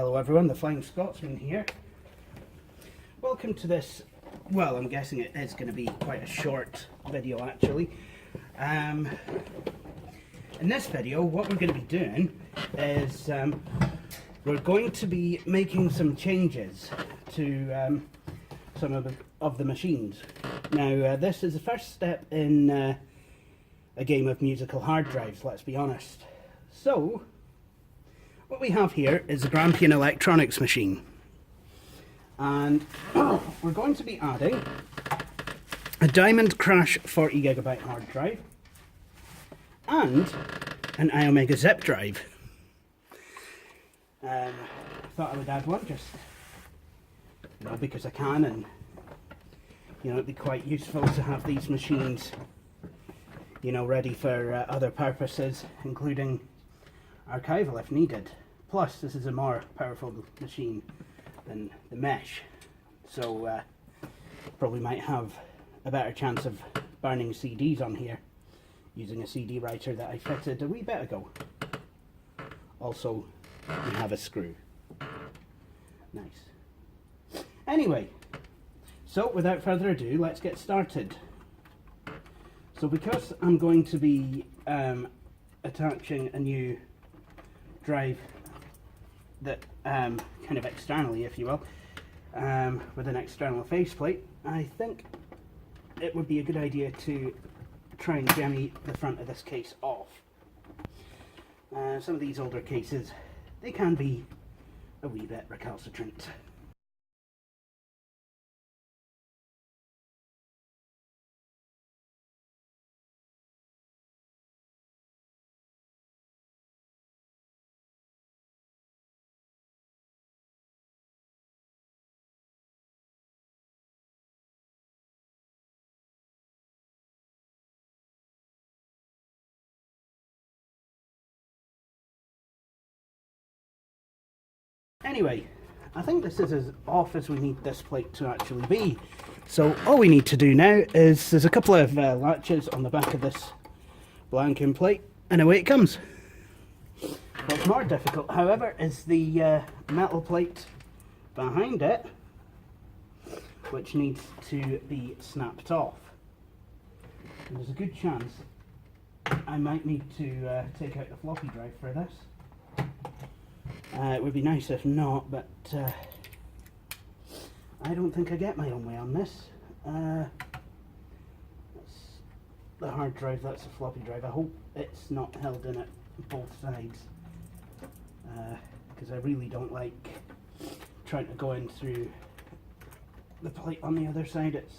Hello everyone, the Flying Scotsman here. Welcome to this, well, I'm guessing it is going to be quite a short video actually. In this video, what we're going to be doing is we're going to be making some changes to some of the machines. Now, this is the first step in a game of musical hard drives, let's be honest. So, what we have here is a Grampian Electronics machine, and we're going to be adding a Diamond Crash 40GB hard drive and an iOmega zip drive. Thought I would add one just because I can, and it'd be quite useful to have these machines ready for other purposes, including archival if needed. Plus, this is a more powerful machine than the mesh, so probably might have a better chance of burning CDs on here using a CD writer that I fitted a wee bit ago. Also, we have a screw. Nice. Anyway, so without further ado, let's get started. So because I'm going to be attaching a new drive that kind of externally, if you will, with an external faceplate, I think it would be a good idea to try and jemmy the front of this case off. Some of these older cases, they can be a wee bit recalcitrant. Anyway, I think this is as off as we need this plate to actually be. So all we need to do now is, there's a couple of latches on the back of this blanking plate, and away it comes. What's more difficult, however, is the metal plate behind it, which needs to be snapped off. And there's a good chance I might need to take out the floppy drive for this. It would be nice if not, but I don't think I get my own way on this. That's the hard drive, that's the floppy drive. I hope it's not held in at both sides, because I really don't like trying to go in through the plate on the other side. It's,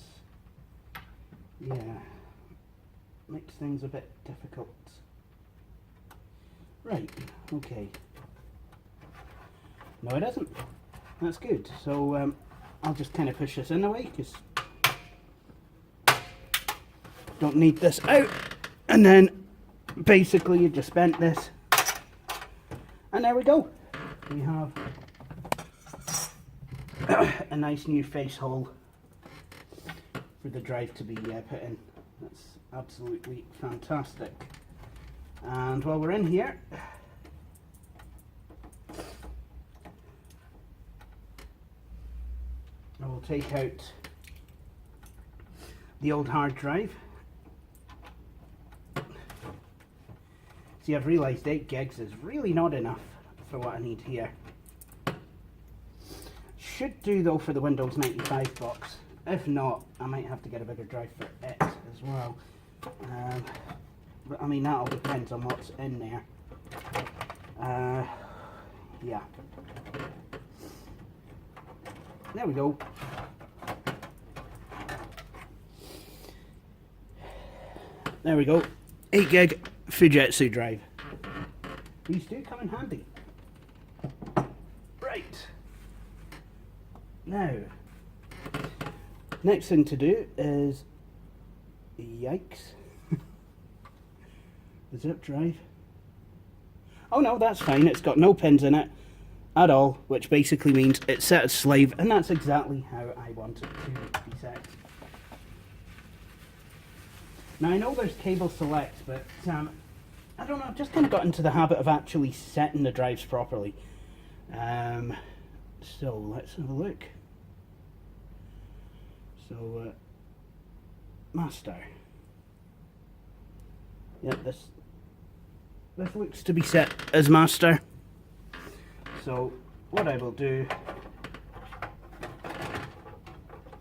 makes things a bit difficult. Right, okay. No, it isn't. That's good. So I'll just kind of push this in the way, because don't need this out. And then basically you just bent this, and there we go. We have a nice new face hole for the drive to be put in. That's absolutely fantastic. And while we're in here, I will take out the old hard drive. See, I've realised 8 gigs is really not enough for what I need here. Should do though for the Windows 95 box. If not, I might have to get a bigger drive for it as well. But I mean, that all depends on what's in there. Yeah. There we go. There we go. 8 gig Fujitsu drive. These do come in handy. Right. Now, next thing to do is, yikes, the zip drive. Oh no, that's fine. It's got no pins in it at all, which basically means it's set as slave, and that's exactly how I want it to be set. Now I know there's cable select, but I don't know, I've just kind of got into the habit of actually setting the drives properly. So let's have a look. So master. Yep, this looks to be set as master. So what I will do,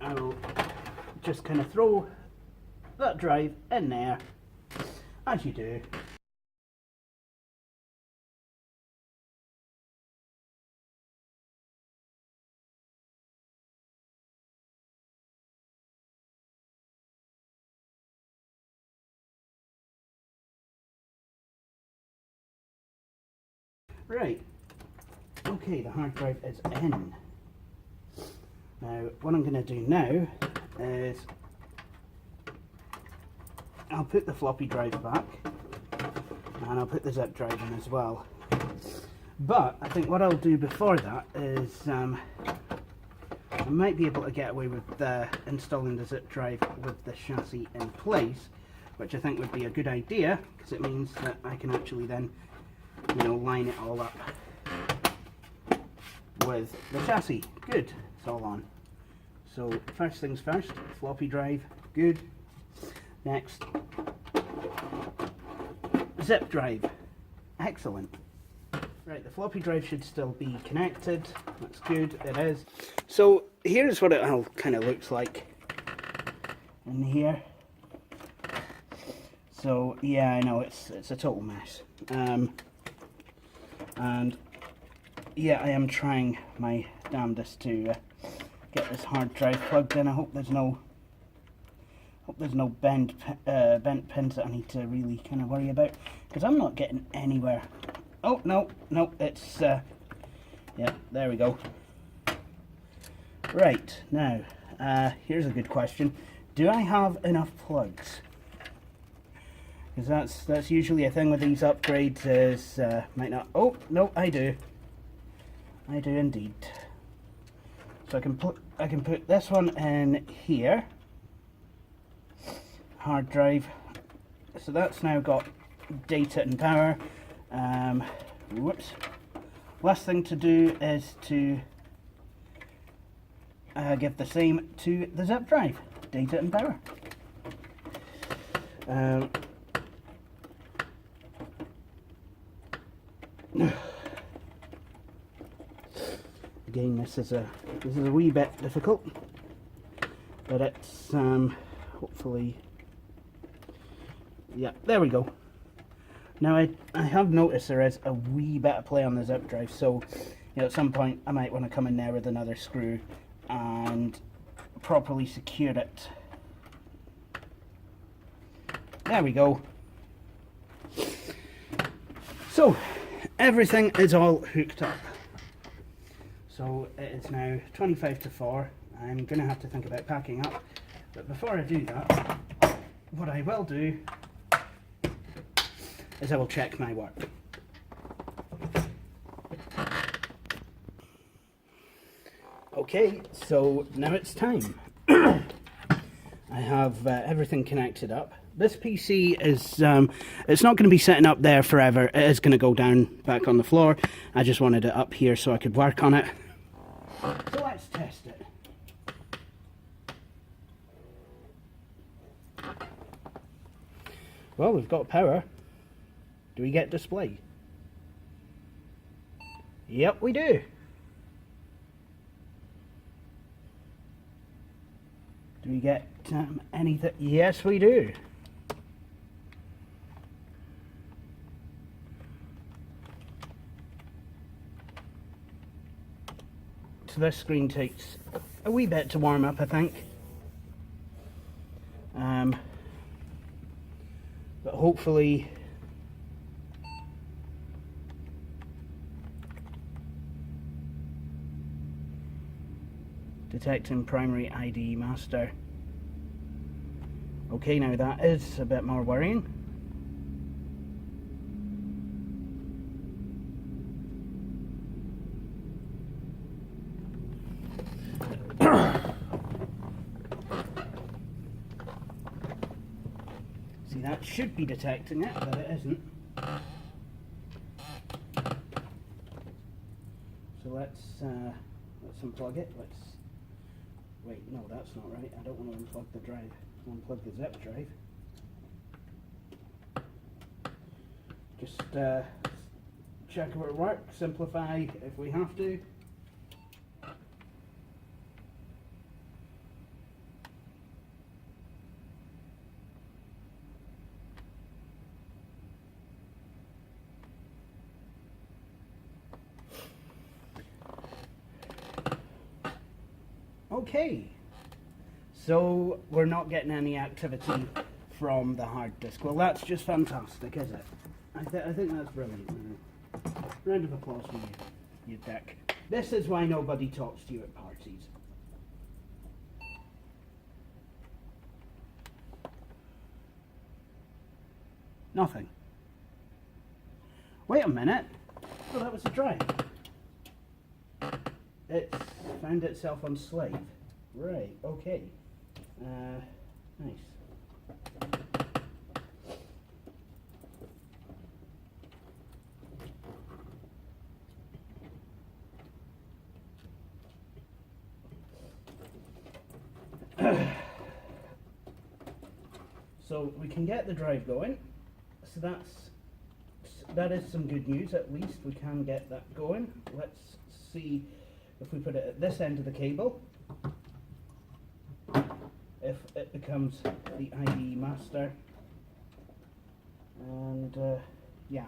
I will just kind of throw that drive in there, as you do. Right, okay, the hard drive is in. Now, what I'm going to do now is I'll put the floppy drive back and I'll put the zip drive in as well. But I think what I'll do before that is I might be able to get away with installing the zip drive with the chassis in place, which I think would be a good idea because it means that I can actually then, you know, line it all up with the chassis. Good, it's all on. So first things first, floppy drive, good. Next, zip drive, excellent. Right, the floppy drive should still be connected, that's good, it is. So here's what it all kind of looks like in here. So yeah, I know it's a total mess. And yeah, I am trying my damnedest to get this hard drive plugged in. I hope there's no bent pins that I need to really kind of worry about, because I'm not getting anywhere. Oh no, it's yeah, there we go. Right, now here's a good question: do I have enough plugs? Because that's usually a thing with these upgrades, is might not. Oh no, I do indeed. So I can put this one in here, hard drive. So that's now got data and power. Whoops. Last thing to do is to give the same to the zip drive, data and power. Again, this is a wee bit difficult, but it's hopefully, yeah, there we go. Now I have noticed there is a wee bit of play on the zip drive, so you know, at some point I might want to come in there with another screw and properly secure it. There we go. So everything is all hooked up. So it is now 25 to 4. I'm going to have to think about packing up. But before I do that, what I will do is I will check my work. Okay, so now it's time. I have everything connected up. This PC is, it's not going to be sitting up there forever. It is going to go down back on the floor. I just wanted it up here so I could work on it. So let's test it. Well, we've got power. Do we get display? Yep, we do. Do we get anything? Yes, we do. So this screen takes a wee bit to warm up, I think. But hopefully detecting primary ID master. Okay, now that is a bit more worrying. See, that should be detecting it, but it isn't. So let's unplug it. Wait, no, that's not right. I don't want to unplug the drive. I want to unplug the zip drive. Just check if it works, simplify if we have to. Okay, so we're not getting any activity from the hard disk. Well, that's just fantastic, is it? I think that's brilliant. Round of applause for you, you dick. This is why nobody talks to you at parties. Nothing. Wait a minute. Oh, that was a drive. It's found itself on slave. Right, okay. Nice. So we can get the drive going. So that is some good news. At least we can get that going. Let's see if we put it at this end of the cable, if it becomes the IDE master. And yeah,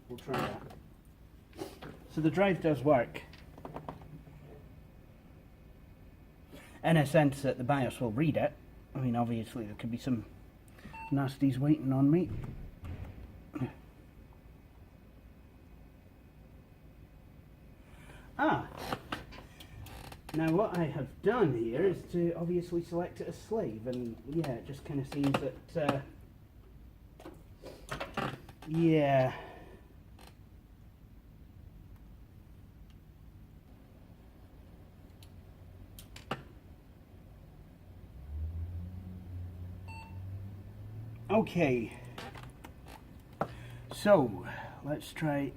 we'll try that. So the drive does work. In a sense that the BIOS will read it. I mean, obviously there could be some nasties waiting on me. Ah, now what I have done here is to obviously select it as slave, and yeah, it just kind of seems that, yeah. Okay, so let's try.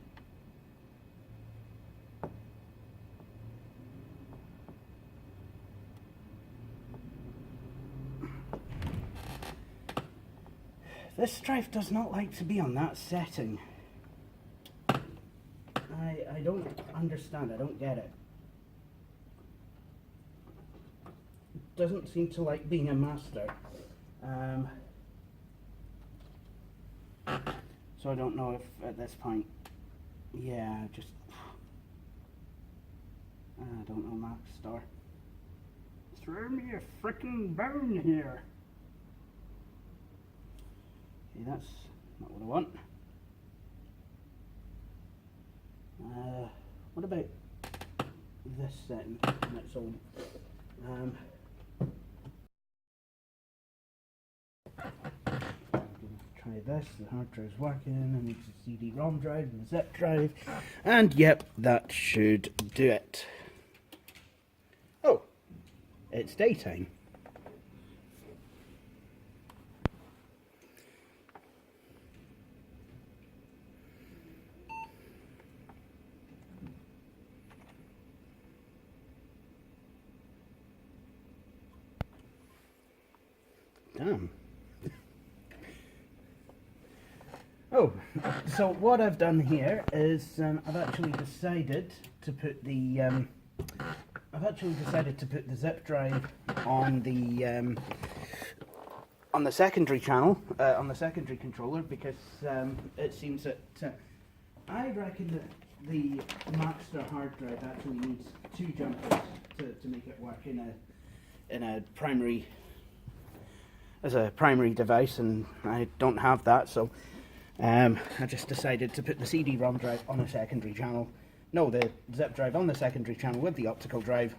This drive does not like to be on that setting. I don't understand, I don't get it. It doesn't seem to like being a master. So I don't know if at this point, yeah, just, I don't know, Max Star. Throw me a frickin' bone here. Okay, that's not what I want. What about this setting on its own? Try this, the hard drive's working, I need a CD-ROM drive and a zip drive, and yep, that should do it. Oh, it's daytime. Damn. Oh, so what I've done here is I've actually decided to put the zip drive on the secondary channel, on the secondary controller, because it seems that I reckon that the master hard drive actually needs two jumpers to make it work in a primary, as a primary device, and I don't have that, so I just decided to put the CD-ROM drive on a secondary channel. No, the zip drive on the secondary channel with the optical drive,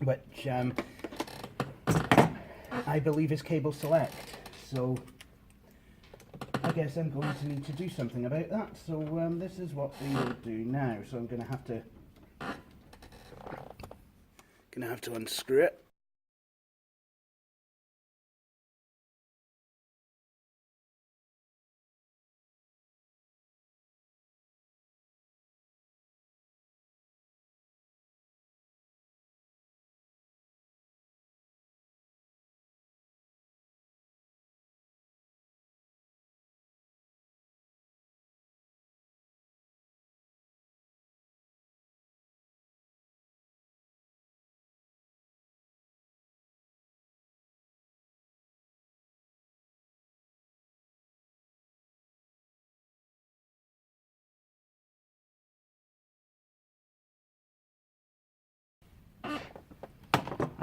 which I believe is cable select. So I guess I'm going to need to do something about that. So this is what we will do now. So I'm going to have to unscrew it.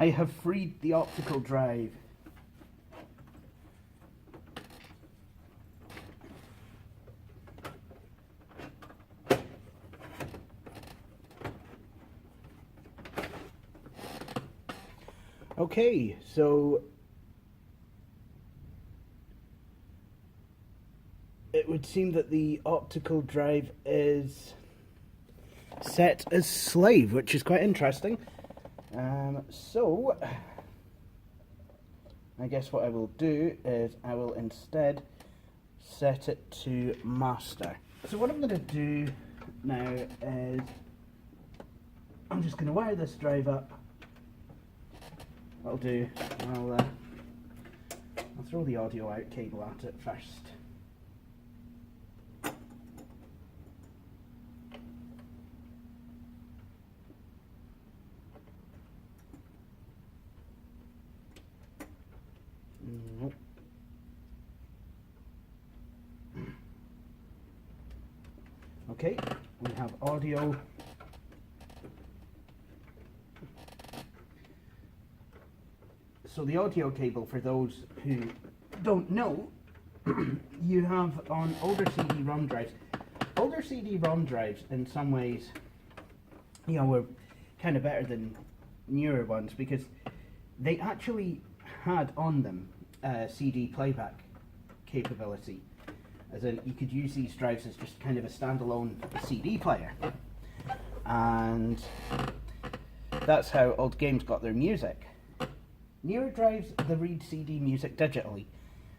I have freed the optical drive. Okay, so it would seem that the optical drive is set as slave, which is quite interesting. So I guess what I will do is I will instead set it to master. So what I'm going to do now is I'm just going to wire this drive up. What I'll do, I'll throw the audio out cable at it first. Nope. Okay, we have audio. So the audio cable, for those who don't know, you have on older CD-ROM drives. Older CD-ROM drives, in some ways, you know, were kind of better than newer ones because they actually had on them CD playback capability. As in, you could use these drives as just kind of a standalone CD player. And that's how old games got their music. Newer drives, they read CD music digitally.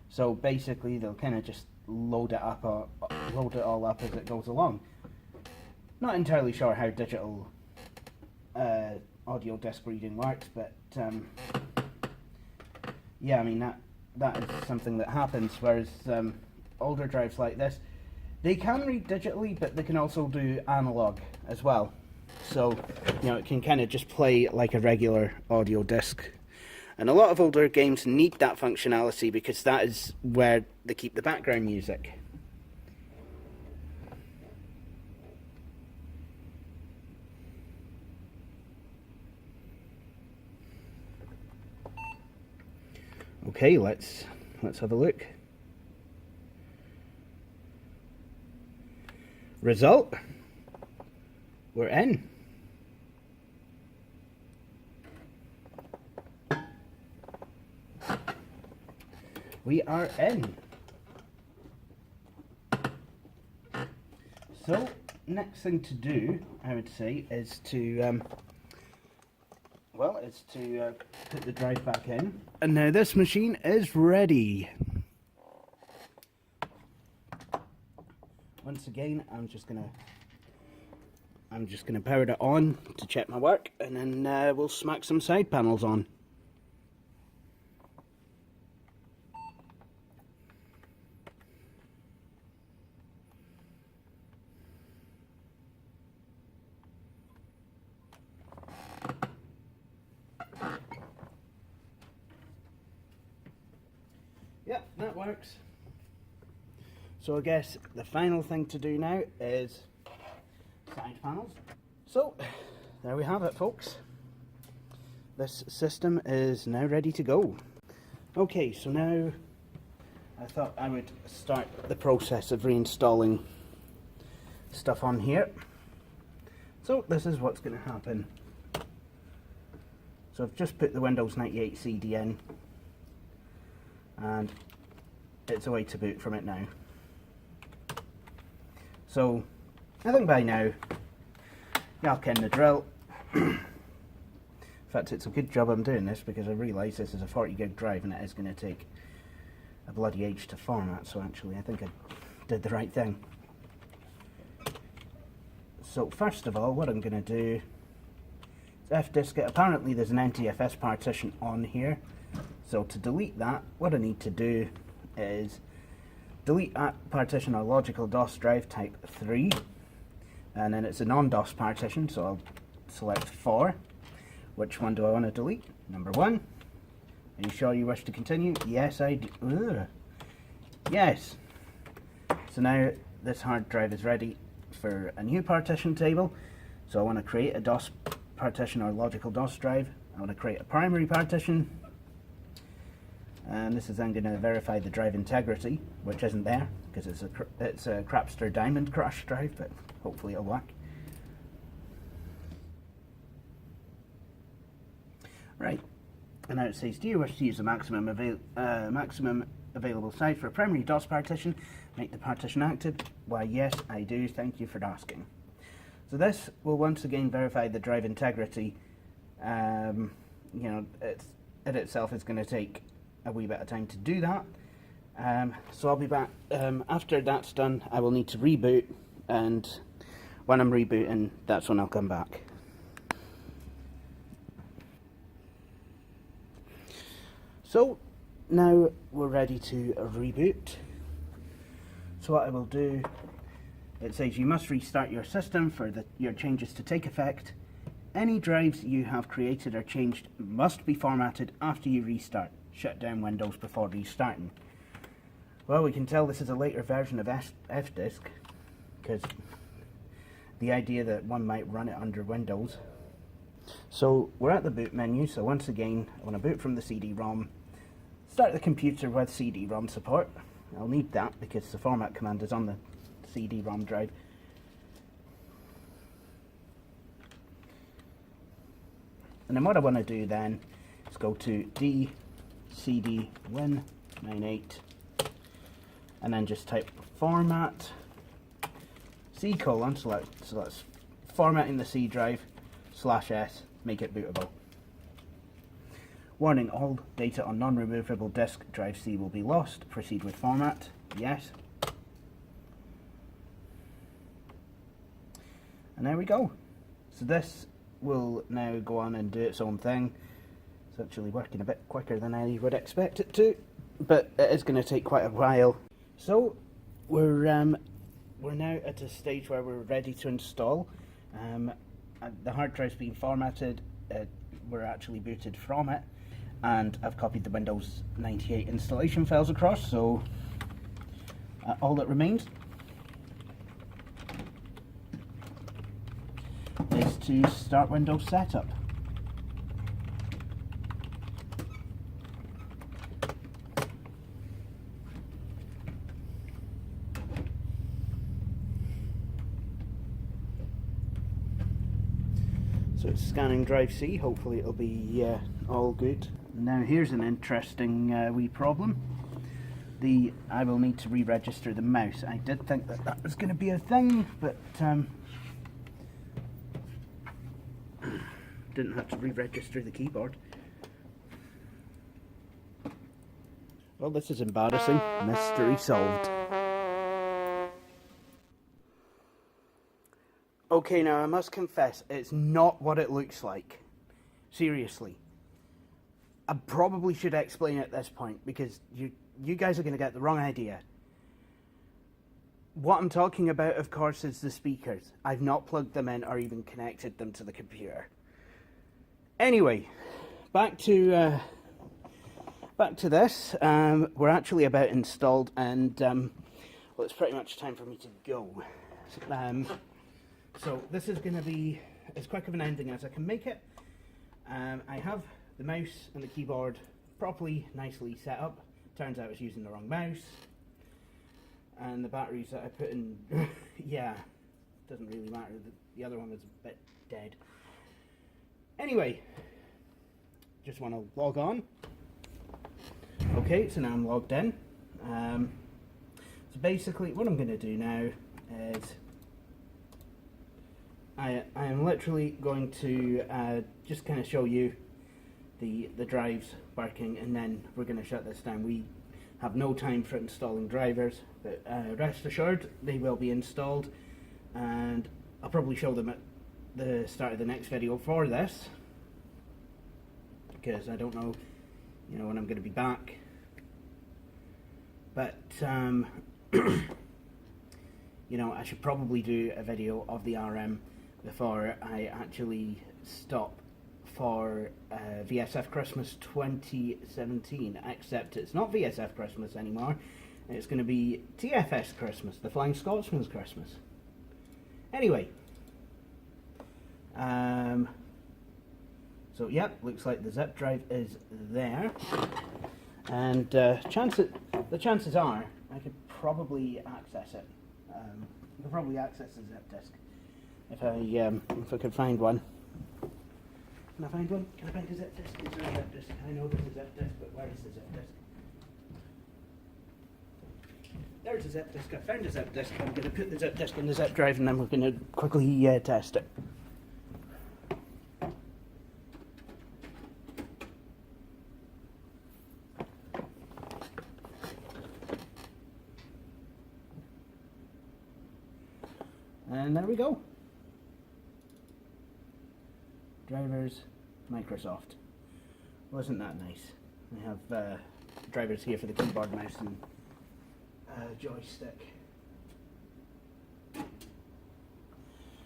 So basically, they'll kind of just load it all up as it goes along. Not entirely sure how digital audio disc reading works, but yeah, I mean that is something that happens. Whereas older drives like this, they can read digitally, but they can also do analog as well. So you know, it can kind of just play like a regular audio disc. And a lot of older games need that functionality because that is where they keep the background music. Okay, let's have a look. Result. We're in. We are in. So, next thing to do, I would say, is to put the drive back in. And now this machine is ready. Once again, I'm just gonna power it on to check my work, and then we'll smack some side panels on. Yep, that works. So I guess the final thing to do now is side panels. So there we have it, folks. This system is now ready to go. Okay, so now I thought I would start the process of reinstalling stuff on here. So this is what's going to happen. So I've just put the Windows 98 CD in, and it's away to boot from it now. So I think by now y'all ken the drill. In fact, it's a good job I'm doing this because I realise this is a 40 gig drive and it is going to take a bloody age to format, so actually I think I did the right thing. So first of all, what I'm going to do is F-disk it. Apparently there's an NTFS partition on here, so to delete that, what I need to do is delete that partition or logical DOS drive type 3, and then it's a non-DOS partition, so I'll select 4. Which one do I want to delete? Number 1. Are you sure you wish to continue? Yes, I do. Ugh. Yes. So now this hard drive is ready for a new partition table. So I want to create a DOS partition or logical DOS drive. I want to create a primary partition, and this is then going to verify the drive integrity, which isn't there because it's a Crapster Diamond Crush drive, but hopefully it'll work. Right, and now it says, do you wish to use the maximum available size for a primary DOS partition? Make the partition active? Why, yes, I do. Thank you for asking. So this will once again verify the drive integrity. You know, it itself is going to take a wee bit of time to do that. So I'll be back. After that's done, I will need to reboot, and when I'm rebooting, that's when I'll come back. So now we're ready to reboot. So what I will do, it says you must restart your system for your changes to take effect. Any drives you have created or changed must be formatted after you restart. Shut down Windows before restarting. Well, we can tell this is a later version of FDisk, because the idea that one might run it under Windows. So we're at the boot menu, so once again I want to boot from the CD-ROM. Start the computer with CD-ROM support. I'll need that because the format command is on the CD-ROM drive. And then what I want to do then is go to dcdwin98 and then just type format C:, so that's formatting the C drive /S, make it bootable. Warning, all data on non-removable disk drive C will be lost. Proceed with format. Yes. And there we go. So this will now go on and do its own thing. It's actually working a bit quicker than I would expect it to, but it is going to take quite a while. So we're now at a stage where we're ready to install. The hard drive's been formatted. We're actually booted from it, and I've copied the Windows 98 installation files across, so all that remains is to start Windows setup. So it's scanning drive C, hopefully it'll be all good. Now here's an interesting wee problem. I will need to re-register the mouse. I did think that was going to be a thing, but didn't have to re-register the keyboard. Well, this is embarrassing. Mystery solved. Okay, now I must confess, it's not what it looks like. Seriously. I probably should explain at this point, because you guys are going to get the wrong idea. What I'm talking about, of course, is the speakers. I've not plugged them in or even connected them to the computer. Anyway, back to this. We're actually about installed, and well, it's pretty much time for me to go. So this is going to be as quick of an ending as I can make it. I have the mouse and the keyboard properly, nicely set up. Turns out I was using the wrong mouse. And the batteries that I put in, yeah, doesn't really matter. The other one was a bit dead. Anyway, just want to log on. Okay, so now I'm logged in. So basically what I'm going to do now is I am literally going to just kind of show you the drives working, and then we're going to shut this down. We have no time for installing drivers, but rest assured they will be installed, and I'll probably show them at the start of the next video for this, because I don't know, you know, when I'm going to be back. But you know, I should probably do a video of the RM before I actually stop for VSF Christmas 2017, except it's not VSF Christmas anymore. It's going to be TFS Christmas, the Flying Scotsman's Christmas. Anyway, So yep, looks like the zip drive is there, and the chances are I could probably access it. I could probably access the zip disk if I could find one. Can I find one? Can I find a zip disk? Is there a zip disk? I know there's a zip disk, but where is the zip disk? There's a zip disk. I found a zip disk. I'm going to put the zip disk in the zip drive, and then we're going to quickly test it. And there we go. Drivers, Microsoft. Wasn't that nice? I have drivers here for the keyboard, mouse, and joystick.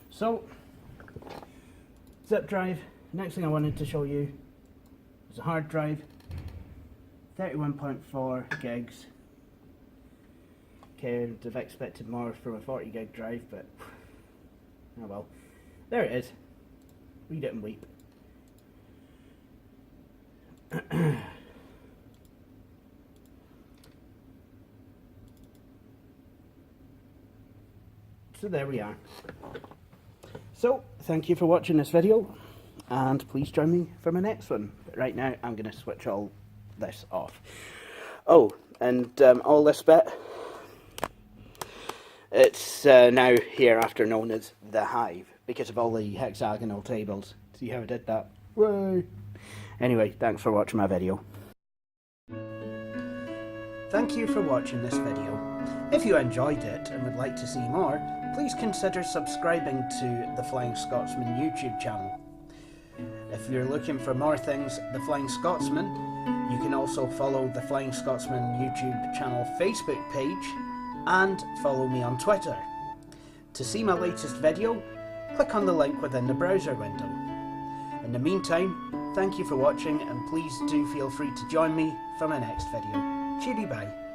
So, zip drive. Next thing I wanted to show you is a hard drive. 31.4 gigs. Okay, I'd have expected more from a 40 gig drive, but oh well. There it is. Read it and weep. So there we are. So, thank you for watching this video, and please join me for my next one. But right now, I'm going to switch all this off. Oh, and all this bit, it's now hereafter known as the Hive, because of all the hexagonal tables. See how I did that? Whoa! Anyway, thanks for watching my video. Thank you for watching this video. If you enjoyed it and would like to see more, please consider subscribing to the Flying Scotsman YouTube channel. If you're looking for more things The Flying Scotsman, you can also follow the Flying Scotsman YouTube channel Facebook page and follow me on Twitter. To see my latest video, click on the link within the browser window. In the meantime, thank you for watching, and please do feel free to join me for my next video. Cheery bye.